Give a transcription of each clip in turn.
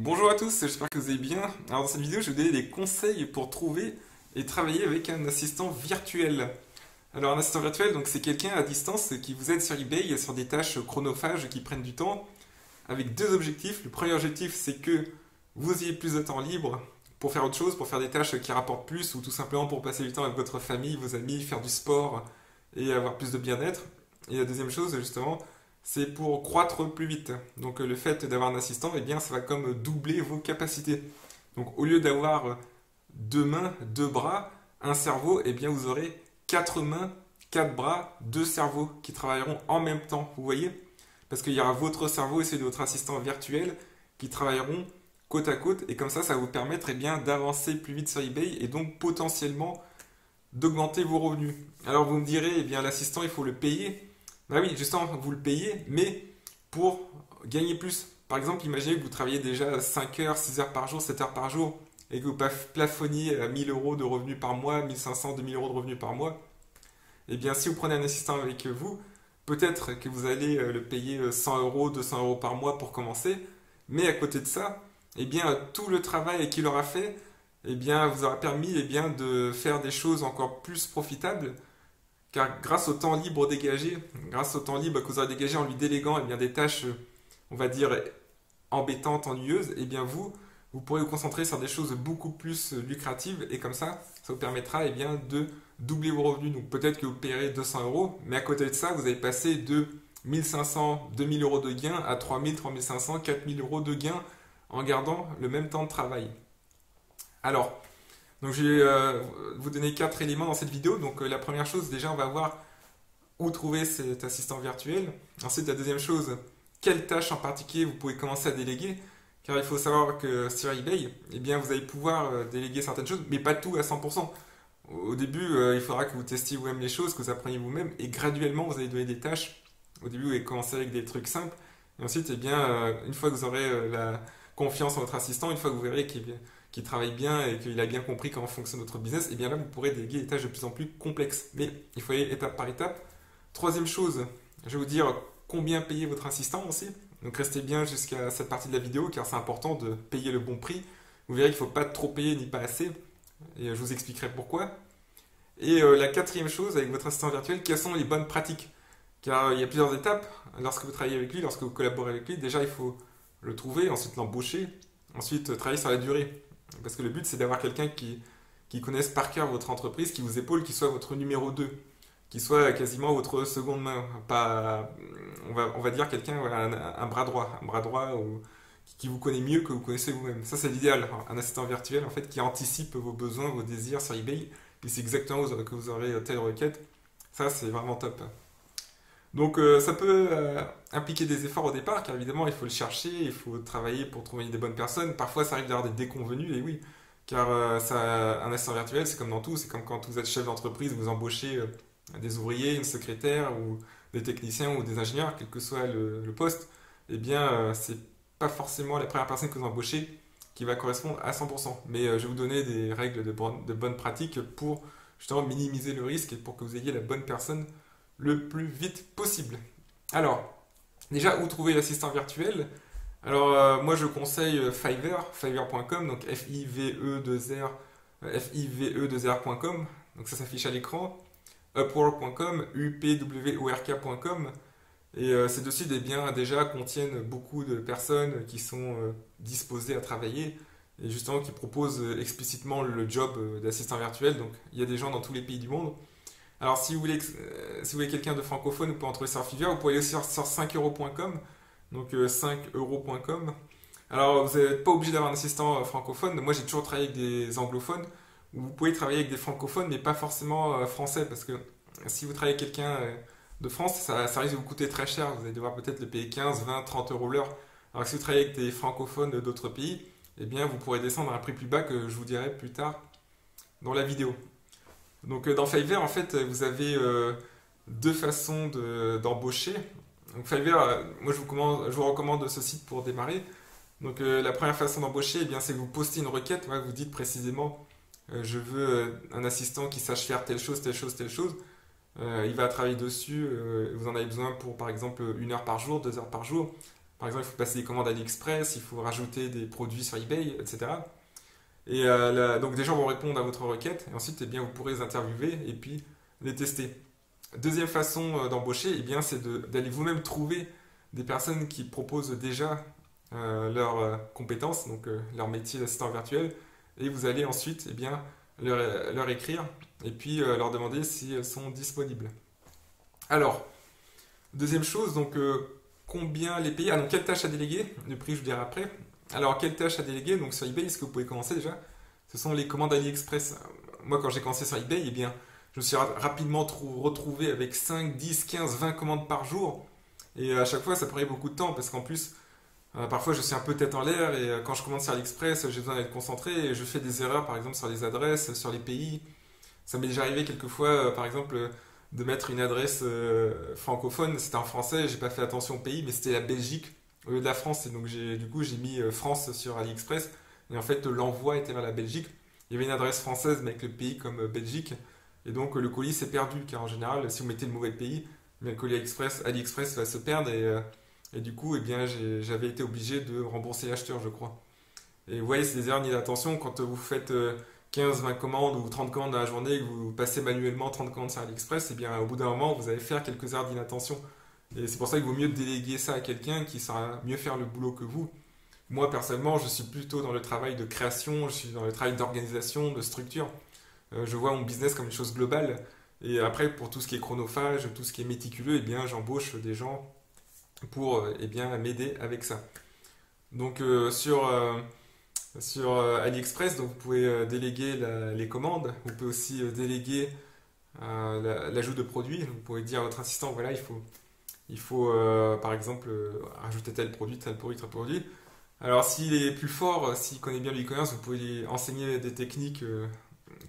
Bonjour à tous, j'espère que vous allez bien. Alors dans cette vidéo, je vais vous donner des conseils pour trouver et travailler avec un assistant virtuel. Alors un assistant virtuel, donc c'est quelqu'un à distance qui vous aide sur eBay sur des tâches chronophages qui prennent du temps, avec deux objectifs. Le premier objectif, c'est que vous ayez plus de temps libre pour faire autre chose, pour faire des tâches qui rapportent plus, ou tout simplement pour passer du temps avec votre famille, vos amis, faire du sport et avoir plus de bien-être. Et la deuxième chose, justement, c'est pour croître plus vite. Donc le fait d'avoir un assistant, eh bien, ça va comme doubler vos capacités. Donc au lieu d'avoir deux mains, deux bras, un cerveau, eh bien vous aurez quatre mains, quatre bras, deux cerveaux qui travailleront en même temps. Vous voyez? Parce qu'il y aura votre cerveau et celui de votre assistant virtuel qui travailleront côte à côte et comme ça va vous permettre eh bien, d'avancer plus vite sur eBay et donc potentiellement d'augmenter vos revenus. Alors vous me direz, eh bien l'assistant il faut le payer. Bah oui, justement, vous le payez, mais pour gagner plus. Par exemple, imaginez que vous travaillez déjà 5 heures, 6 heures par jour, 7 heures par jour, et que vous plafonniez à 1000 euros de revenus par mois, 1500, 2000 euros de revenus par mois. Eh bien, si vous prenez un assistant avec vous, peut-être que vous allez le payer 100 euros, 200 euros par mois pour commencer, mais à côté de ça, eh bien, tout le travail qu'il aura fait, eh bien, vous aura permis eh bien, de faire des choses encore plus profitables car grâce au temps libre dégagé, grâce au temps libre que vous aurez dégagé en lui déléguant eh bien, des tâches, on va dire, embêtantes, ennuyeuses, eh bien vous pourrez vous concentrer sur des choses beaucoup plus lucratives et comme ça vous permettra eh bien, de doubler vos revenus. Donc peut-être que vous payerez 200 euros, mais à côté de ça, vous allez passer de 1500, 2000 euros de gains à 3000, 3500, 4000 euros de gains en gardant le même temps de travail. Alors, donc je vais vous donner quatre éléments dans cette vidéo. Donc la première chose, déjà on va voir où trouver cet assistant virtuel. Ensuite la deuxième chose, quelles tâches en particulier vous pouvez commencer à déléguer. Car il faut savoir que sur eBay, eh bien, vous allez pouvoir déléguer certaines choses, mais pas tout à 100%. Au début, il faudra que vous testiez vous-même les choses, que vous appreniez vous-même, et graduellement vous allez donner des tâches. Au début, vous allez commencer avec des trucs simples, et ensuite, eh bien, une fois que vous aurez la confiance en votre assistant, une fois que vous verrez qu'il travaille bien et qu'il a bien compris comment fonctionne votre business, et bien là vous pourrez déléguer des tâches de plus en plus complexes. Mais il faut aller étape par étape. Troisième chose, je vais vous dire combien payer votre assistant aussi. Donc restez bien jusqu'à cette partie de la vidéo car c'est important de payer le bon prix. Vous verrez qu'il ne faut pas trop payer ni pas assez. Et je vous expliquerai pourquoi. Et la quatrième chose avec votre assistant virtuel, quelles sont les bonnes pratiques? Car il y a plusieurs étapes. Lorsque vous travaillez avec lui, lorsque vous collaborez avec lui, déjà il faut le trouver, ensuite l'embaucher, ensuite travailler sur la durée. Parce que le but, c'est d'avoir quelqu'un qui connaisse par cœur votre entreprise, qui vous épaule, qui soit votre numéro 2, qui soit quasiment votre seconde main. Pas, on va dire quelqu'un, voilà, un bras droit qui vous connaît mieux que vous connaissez vous-même. Ça, c'est l'idéal. Un assistant virtuel, en fait, qui anticipe vos besoins, vos désirs sur eBay, et c'est exactement que vous aurez telle requête. Ça, c'est vraiment top. Donc ça peut impliquer des efforts au départ, car évidemment il faut le chercher, il faut travailler pour trouver des bonnes personnes. Parfois ça arrive d'avoir des déconvenus, et oui, car un assistant virtuel c'est comme dans tout, c'est comme quand vous êtes chef d'entreprise, vous embauchez des ouvriers, une secrétaire, ou des techniciens ou des ingénieurs, quel que soit le poste, eh bien c'est pas forcément la première personne que vous embauchez qui va correspondre à 100%. Mais je vais vous donner des règles de bonnes pratiques pour justement minimiser le risque et pour que vous ayez la bonne personne le plus vite possible. Alors, déjà, où trouver l'assistant virtuel? Alors, moi, je conseille Fiverr, fiverr.com, donc Five2R, Five2R.com, donc ça s'affiche à l'écran, Upwork.com, Upwork.com, et ces deux sites, eh bien, déjà contiennent beaucoup de personnes qui sont disposées à travailler, et justement qui proposent explicitement le job d'assistant virtuel, donc il y a des gens dans tous les pays du monde. Alors, si vous voulez quelqu'un de francophone, vous pouvez en trouver sur Fiverr. Vous pouvez aller aussi sur 5euros.com. Donc, 5euros.com. Alors, vous n'êtes pas obligé d'avoir un assistant francophone. Moi, j'ai toujours travaillé avec des anglophones. Vous pouvez travailler avec des francophones, mais pas forcément français. Parce que si vous travaillez avec quelqu'un de France, ça risque de vous coûter très cher. Vous allez devoir peut-être le payer 15, 20, 30 euros l'heure. Alors que si vous travaillez avec des francophones d'autres pays, eh bien, vous pourrez descendre à un prix plus bas que je vous dirai plus tard dans la vidéo. Donc dans Fiverr, en fait, vous avez deux façons d'embaucher. Donc Fiverr, moi je vous recommande ce site pour démarrer. Donc la première façon d'embaucher, eh bien, c'est que vous postez une requête, ouais, vous dites précisément je veux un assistant qui sache faire telle chose, telle chose, telle chose. Il va travailler dessus, vous en avez besoin pour par exemple 1 heure par jour, 2 heures par jour. Par exemple, il faut passer des commandes AliExpress, il faut rajouter des produits sur eBay, etc. Et donc des gens vont répondre à votre requête, et ensuite, eh bien, vous pourrez les interviewer et puis les tester. Deuxième façon d'embaucher, eh bien, c'est d'aller vous-même trouver des personnes qui proposent déjà leurs compétences, donc leur métier d'assistant virtuel, et vous allez ensuite eh bien, leur écrire et puis leur demander si elles sont disponibles. Alors, deuxième chose, donc combien les payer? Ah, donc quelle tâche à déléguer? Le prix, je vous dirai après. Alors, quelle tâche à déléguer? Donc sur eBay, ce que vous pouvez commencer déjà, ce sont les commandes AliExpress. Moi, quand j'ai commencé sur eBay, eh bien, je me suis rapidement retrouvé avec 5, 10, 15, 20 commandes par jour. Et à chaque fois, ça prenait beaucoup de temps parce qu'en plus, parfois, je suis un peu tête en l'air et quand je commande sur AliExpress, j'ai besoin d'être concentré et je fais des erreurs, par exemple, sur les adresses, sur les pays. Ça m'est déjà arrivé quelquefois, par exemple, de mettre une adresse francophone. C'était en français, j'ai pas fait attention au pays, mais c'était la Belgique au lieu de la France. Et donc, du coup, j'ai mis France sur AliExpress. Et en fait, l'envoi était vers la Belgique. Il y avait une adresse française, mais avec le pays comme Belgique. Et donc, le colis s'est perdu, car en général, si vous mettez le mauvais pays, le colis AliExpress va se perdre et du coup, eh bien, j'avais été obligé de rembourser l'acheteur, je crois. Et vous voyez, c'est des erreurs d'inattention quand vous faites 15, 20 commandes ou 30 commandes dans la journée et que vous passez manuellement 30 commandes sur AliExpress, eh bien, au bout d'un moment, vous allez faire quelques erreurs d'inattention. Et c'est pour ça qu'il vaut mieux déléguer ça à quelqu'un qui saura mieux faire le boulot que vous. Moi, personnellement, je suis plutôt dans le travail de création, je suis dans le travail d'organisation, de structure. Je vois mon business comme une chose globale. Et après, pour tout ce qui est chronophage, tout ce qui est méticuleux, eh bien, j'embauche des gens pour eh bien, m'aider avec ça. Donc sur AliExpress, donc, vous pouvez déléguer les commandes. Vous pouvez aussi déléguer l'ajout de produits. Vous pouvez dire à votre assistant, voilà, il faut par exemple rajouter tel produit, tel produit, tel produit. Alors s'il est plus fort, s'il connaît bien le e-commerce, vous pouvez lui enseigner des techniques,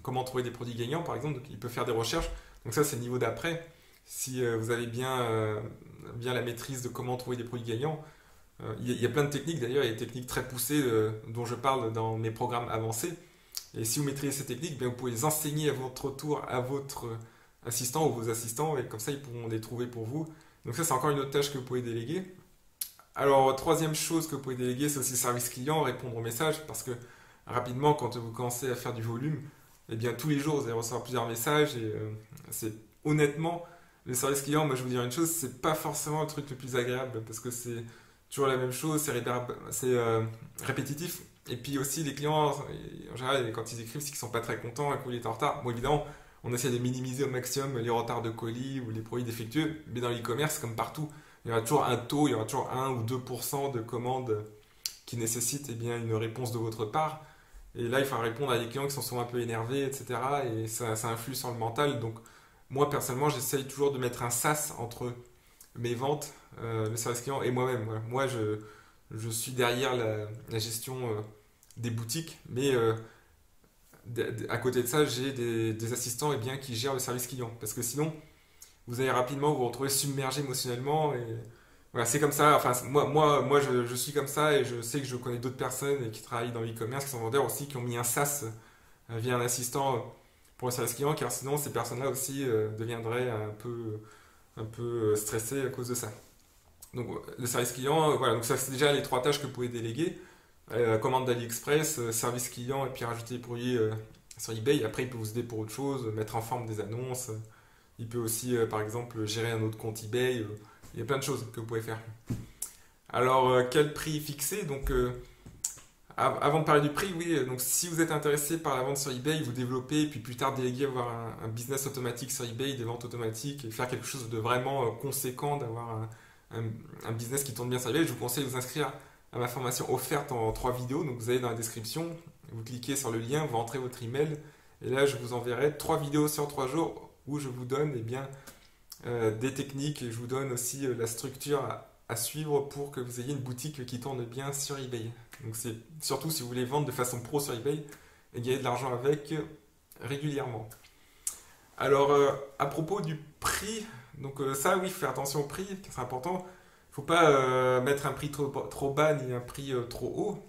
comment trouver des produits gagnants par exemple. Donc il peut faire des recherches. Donc ça c'est le niveau d'après. Si vous avez bien la maîtrise de comment trouver des produits gagnants, il y a plein de techniques d'ailleurs, il y a des techniques très poussées dont je parle dans mes programmes avancés. Et si vous maîtrisez ces techniques, bien, vous pouvez les enseigner à votre tour à votre assistant ou vos assistants et comme ça ils pourront les trouver pour vous. Donc ça c'est encore une autre tâche que vous pouvez déléguer. Alors troisième chose que vous pouvez déléguer, c'est aussi le service client, répondre aux messages parce que rapidement quand vous commencez à faire du volume, eh bien tous les jours vous allez recevoir plusieurs messages et c'est honnêtement le service client, moi je vous dire une chose, c'est pas forcément le truc le plus agréable parce que c'est toujours la même chose, c'est répétitif. Et puis aussi les clients, en général, quand ils écrivent, c'est qu'ils sont pas très contents, un colis est en retard. Bon évidemment, on essaie de minimiser au maximum les retards de colis ou les produits défectueux, mais dans l'e-commerce, comme partout, il y aura toujours un taux, il y aura toujours 1 ou 2% de commandes qui nécessitent eh bien, une réponse de votre part. Et là, il faut répondre à des clients qui sont souvent un peu énervés, etc. Et ça influe sur le mental. Donc, moi, personnellement, j'essaye toujours de mettre un sas entre mes ventes, le service client et moi-même. Voilà. Moi, je suis derrière la gestion des boutiques, mais à côté de ça, j'ai des assistants eh bien, qui gèrent le service client. Parce que sinon, vous allez rapidement vous retrouver submergé émotionnellement. Et voilà, c'est comme ça. Enfin, moi je suis comme ça et je sais que je connais d'autres personnes qui travaillent dans l'e-commerce, qui sont vendeurs aussi, qui ont mis un SaaS via un assistant pour le service client, car sinon ces personnes-là aussi deviendraient un peu stressées à cause de ça. Donc le service client, voilà, donc ça c'est déjà les trois tâches que vous pouvez déléguer. Commande d'AliExpress, service client et puis rajouter des produits sur eBay. Après il peut vous aider pour autre chose, mettre en forme des annonces. Il peut aussi par exemple gérer un autre compte eBay. Il y a plein de choses que vous pouvez faire. Alors quel prix fixer? Donc avant de parler du prix, oui, donc si vous êtes intéressé par la vente sur eBay, vous développez et puis plus tard déléguer, avoir un business automatique sur eBay, des ventes automatiques et faire quelque chose de vraiment conséquent, d'avoir un business qui tourne bien sur eBay, je vous conseille de vous inscrire à ma formation offerte en 3 vidéos. Donc vous allez dans la description, vous cliquez sur le lien, vous rentrez votre email et là je vous enverrai 3 vidéos sur 3 jours où je vous donne eh bien, des techniques et je vous donne aussi la structure à suivre pour que vous ayez une boutique qui tourne bien sur eBay. Donc c'est surtout si vous voulez vendre de façon pro sur eBay et gagner de l'argent avec régulièrement. Alors à propos du prix, donc ça oui, faire attention au prix, c'est important. Il ne faut pas mettre un prix trop bas ni un prix trop haut,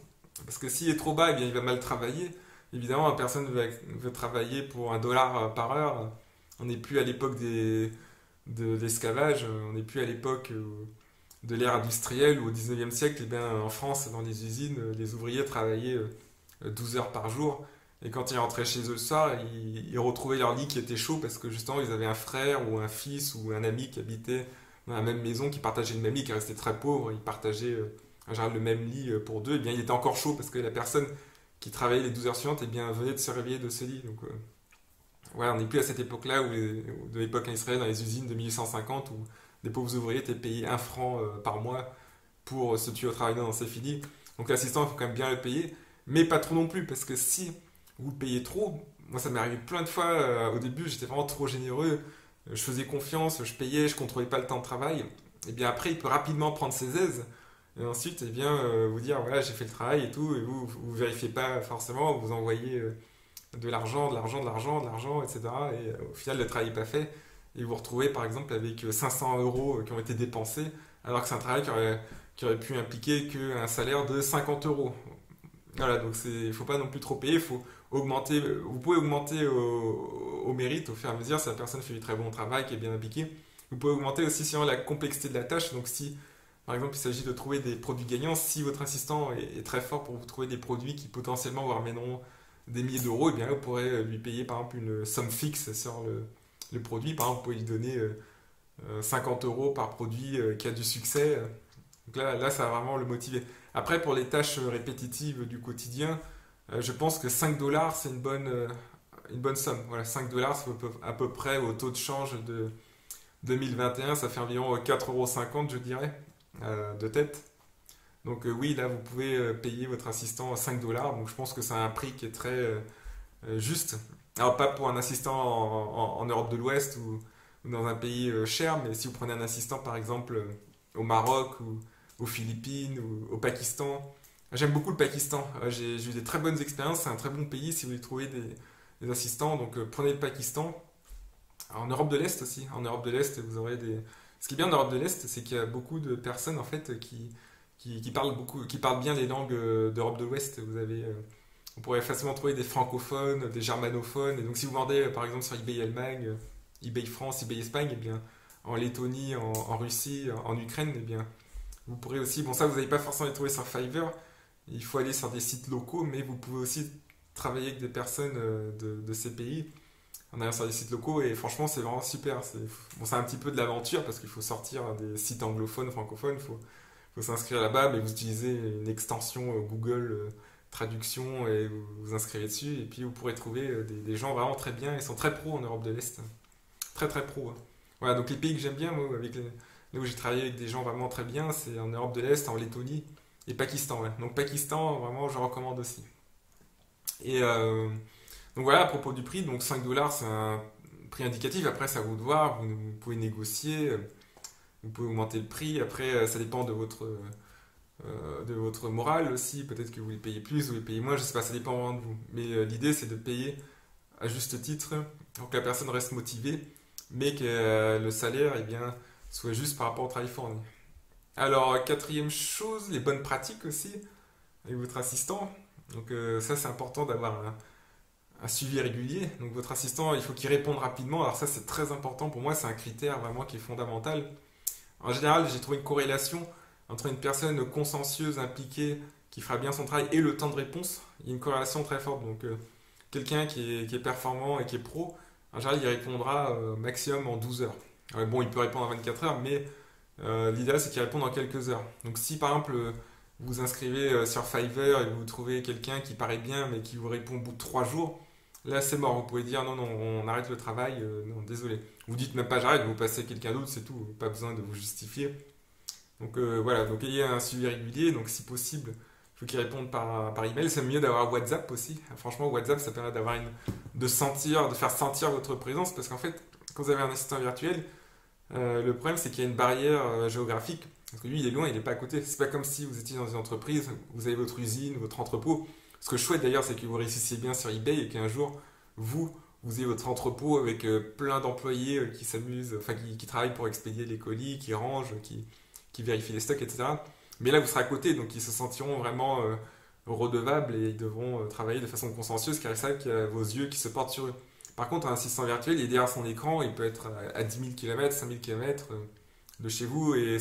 parce que s'il est trop bas, eh bien, il va mal travailler. Évidemment, personne veut travailler pour $1 par heure. On n'est plus à l'époque de l'esclavage, on n'est plus à l'époque de l'ère industrielle où au 19e siècle, eh bien, en France, dans les usines, les ouvriers travaillaient 12 heures par jour. Et quand ils rentraient chez eux le soir, ils retrouvaient leur lit qui était chaud parce que justement ils avaient un frère ou un fils ou un ami qui habitait dans la même maison, qui partageait le même lit, qui restait très pauvre. Ils partageaient en général le même lit pour deux. Et bien il était encore chaud parce que la personne qui travaillait les 12 heures suivantes, eh bien, venait de se réveiller de ce lit. Donc voilà, on n'est plus à cette époque-là, de l'époque industrielle, dans les usines de 1850, où des pauvres ouvriers étaient payés 1 franc par mois pour se tuer au travail. Non, c'est fini. Donc l'assistant, il faut quand même bien le payer, mais pas trop non plus, parce que si vous le payez trop, moi ça m'est arrivé plein de fois, au début j'étais vraiment trop généreux, je faisais confiance, je payais, je contrôlais pas le temps de travail, et bien après il peut rapidement prendre ses aises, et ensuite vous dire voilà j'ai fait le travail et tout, et vous vérifiez pas forcément, vous envoyez de l'argent, de l'argent, de l'argent, de l'argent, etc. Et au final, le travail n'est pas fait. Et vous vous retrouvez par exemple avec 500 euros qui ont été dépensés, alors que c'est un travail qui aurait pu impliquer qu'un salaire de 50 euros. Voilà, donc il ne faut pas non plus trop payer, il faut augmenter, vous pouvez augmenter au mérite au fur et à mesure si la personne fait du très bon travail, qui est bien impliquée. Vous pouvez augmenter aussi sinon la complexité de la tâche, donc si par exemple il s'agit de trouver des produits gagnants, si votre assistant est très fort pour vous trouver des produits qui potentiellement vous ramèneront des milliers d'euros, et bien là, vous pourrez lui payer par exemple une somme fixe sur le produit. Par exemple, vous pouvez lui donner 50 euros par produit qui a du succès. Donc là, ça va vraiment le motiver. Après, pour les tâches répétitives du quotidien, je pense que 5 dollars, c'est une bonne somme. Voilà, 5 dollars, c'est à peu près au taux de change de 2021, ça fait environ 4,50 € je dirais, de tête. Donc oui, là, vous pouvez payer votre assistant 5 dollars. Donc je pense que c'est un prix qui est très juste. Alors pas pour un assistant en Europe de l'Ouest ou dans un pays cher, mais si vous prenez un assistant par exemple au Maroc ou aux Philippines ou au Pakistan. J'aime beaucoup le Pakistan. J'ai eu des très bonnes expériences. C'est un très bon pays si vous voulez trouver des assistants. Donc prenez le Pakistan. Alors, en Europe de l'Est aussi. En Europe de l'Est, vous aurez des... Ce qui est bien en Europe de l'Est, c'est qu'il y a beaucoup de personnes en fait qui parlent beaucoup, qui parlent bien les langues d'Europe de l'Ouest. Vous pourrez facilement trouver des francophones, des germanophones. Et donc, si vous vendez par exemple sur eBay Allemagne, eBay France, eBay Espagne, eh bien, en Lettonie, en Russie, en Ukraine, eh bien, vous pourrez aussi. Bon, ça, vous n'allez pas forcément les trouver sur Fiverr. Il faut aller sur des sites locaux, mais vous pouvez aussi travailler avec des personnes de ces pays en allant sur des sites locaux. Et franchement, c'est vraiment super. C'est un petit peu de l'aventure parce qu'il faut sortir des sites anglophones, francophones. Faut s'inscrire là-bas, mais vous utilisez une extension Google Traduction et vous vous inscrivez dessus. Et puis vous pourrez trouver des gens vraiment très bien. Ils sont très pros en Europe de l'Est. Très très pros. Hein. Voilà, donc les pays que j'aime bien, moi, là où j'ai travaillé avec des gens vraiment très bien, c'est en Europe de l'Est, en Lettonie et Pakistan. Ouais. Donc Pakistan, vraiment, je recommande aussi. Et donc voilà, à propos du prix, donc 5 dollars, c'est un prix indicatif. Après, c'est à vous de voir. Vous pouvez négocier. Vous pouvez augmenter le prix. Après, ça dépend de votre morale aussi. Peut-être que vous voulez payer plus, vous voulez payer moins. Je sais pas, ça dépend vraiment de vous. Mais l'idée, c'est de payer à juste titre pour que la personne reste motivée, mais que le salaire eh bien, soit juste par rapport au travail fourni. Alors, quatrième chose, les bonnes pratiques aussi avec votre assistant. Donc ça, c'est important d'avoir un suivi régulier. Donc votre assistant, il faut qu'il réponde rapidement. Alors ça, c'est très important pour moi. C'est un critère vraiment qui est fondamental. En général, j'ai trouvé une corrélation entre une personne consciencieuse, impliquée, qui fera bien son travail et le temps de réponse. Il y a une corrélation très forte. Donc, quelqu'un qui est performant et qui est pro, en général, il répondra maximum en 12 heures. Bon, il peut répondre en 24 heures, mais l'idéal, c'est qu'il réponde en quelques heures. Donc, si par exemple, vous vous inscrivez sur Fiverr et vous trouvez quelqu'un qui paraît bien, mais qui vous répond au bout de 3 jours, là, c'est mort. Vous pouvez dire non, non, on arrête le travail, non, désolé. Vous dites même pas j'arrête, vous passez à quelqu'un d'autre, c'est tout. Pas besoin de vous justifier. Donc voilà, donc ayez un suivi régulier, donc si possible, il faut qu'ils répondent par email. C'est mieux d'avoir WhatsApp aussi. Franchement, WhatsApp, ça permet de faire sentir votre présence, parce qu'en fait, quand vous avez un assistant virtuel, le problème c'est qu'il y a une barrière géographique, parce que lui il est loin, il n'est pas à côté. C'est pas comme si vous étiez dans une entreprise, vous avez votre usine, votre entrepôt. Ce que je souhaite d'ailleurs, c'est que vous réussissiez bien sur eBay et qu'un jour, vous ayez votre entrepôt avec plein d'employés qui s'amusent, enfin qui travaillent pour expédier les colis, qui rangent, qui vérifient les stocks, etc. Mais là, vous serez à côté, donc ils se sentiront vraiment redevables et ils devront travailler de façon consciencieuse car ils savent qu'il y a vos yeux qui se portent sur eux. Par contre, un assistant virtuel, il est derrière son écran, il peut être à 10 000 km, 5 000 km de chez vous et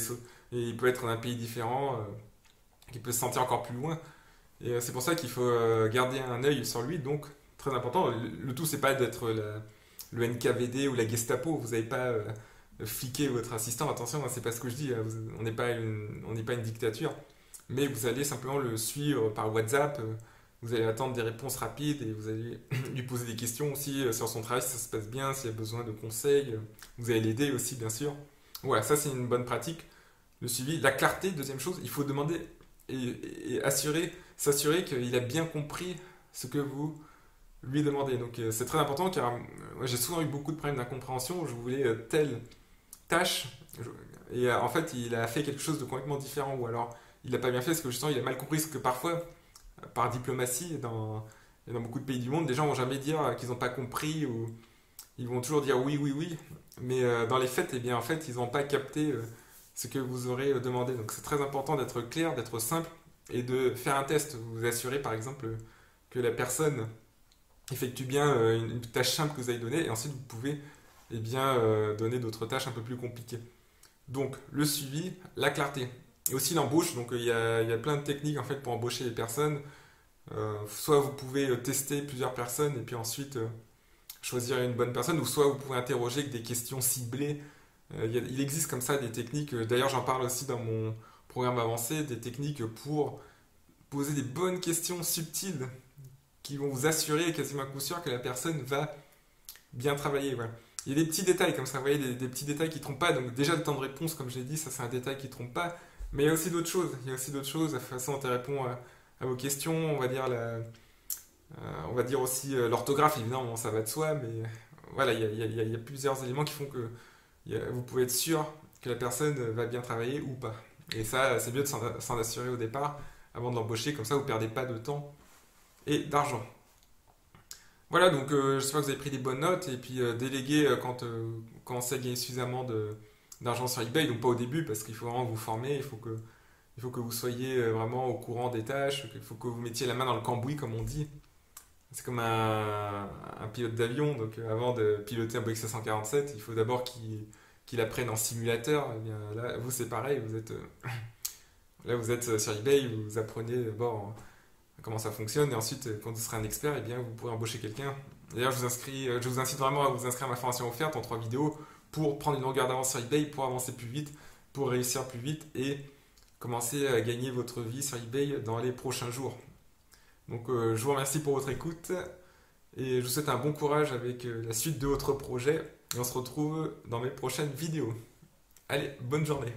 et il peut être d'un pays différent, qui peut se sentir encore plus loin. Et c'est pour ça qu'il faut garder un œil sur lui, donc très important. Le tout, c'est pas d'être le NKVD ou la Gestapo, vous n'avez pas fliquer votre assistant, attention, hein, c'est pas ce que je dis, on n'est pas une dictature, mais vous allez simplement le suivre par WhatsApp, vous allez attendre des réponses rapides et vous allez lui poser des questions aussi sur son travail, si ça se passe bien, s'il a besoin de conseils, vous allez l'aider aussi bien sûr. Voilà, ça c'est une bonne pratique. Le suivi, la clarté, deuxième chose, il faut demander et s'assurer qu'il a bien compris ce que vous lui demandez. Donc c'est très important car moi, j'ai souvent eu beaucoup de problèmes d'incompréhension. Je voulais telle tâche et en fait il a fait quelque chose de complètement différent ou alors il n'a pas bien fait parce que justement il a mal compris ce que parfois par diplomatie et dans beaucoup de pays du monde, les gens vont jamais dire qu'ils n'ont pas compris ou ils vont toujours dire oui, oui, oui. Mais dans les faits, eh bien, en fait, ils n'ont pas capté ce que vous aurez demandé. Donc c'est très important d'être clair, d'être simple et de faire un test. Vous vous assurez par exemple que la personne effectue bien une tâche simple que vous avez donnée et ensuite vous pouvez eh bien, donner d'autres tâches un peu plus compliquées. Donc le suivi, la clarté. Et aussi l'embauche, donc il y a plein de techniques en fait pour embaucher les personnes. Soit vous pouvez tester plusieurs personnes et puis ensuite choisir une bonne personne, ou soit vous pouvez interroger avec des questions ciblées. Il existe comme ça des techniques, d'ailleurs j'en parle aussi dans mon programme avancé, des techniques pour poser des bonnes questions subtiles qui vont vous assurer quasiment à coup sûr que la personne va bien travailler. Voilà. Il y a des petits détails comme ça, vous voyez, des petits détails qui ne trompent pas. Donc déjà le temps de réponse, comme j'ai dit, ça c'est un détail qui ne trompe pas. Mais il y a aussi d'autres choses. Il y a aussi d'autres choses. La façon dont tu réponds à vos questions, on va dire on va dire aussi l'orthographe, évidemment, ça va de soi, mais voilà, il y a plusieurs éléments qui font que vous pouvez être sûr que la personne va bien travailler ou pas. Et ça, c'est mieux de s'en assurer au départ avant de l'embaucher, comme ça vous ne perdez pas de temps et d'argent. Voilà, donc j'espère que vous avez pris des bonnes notes et puis déléguer quand on sait gagner suffisamment d'argent sur eBay, donc pas au début parce qu'il faut vraiment vous former, il faut que vous soyez vraiment au courant des tâches, il faut que vous mettiez la main dans le cambouis comme on dit. C'est comme un pilote d'avion, donc avant de piloter un Boeing 747, il faut d'abord qu'il apprenne en simulateur. Et bien, là, vous c'est pareil, là vous êtes sur eBay, vous apprenez d'abord comment ça fonctionne et ensuite quand vous serez un expert, eh bien, vous pourrez embaucher quelqu'un. D'ailleurs je vous incite vraiment à vous inscrire à ma formation offerte en 3 vidéos pour prendre une longueur d'avance sur eBay, pour avancer plus vite, pour réussir plus vite et commencer à gagner votre vie sur eBay dans les prochains jours. Donc je vous remercie pour votre écoute et je vous souhaite un bon courage avec la suite de votre projet et on se retrouve dans mes prochaines vidéos. Allez, bonne journée.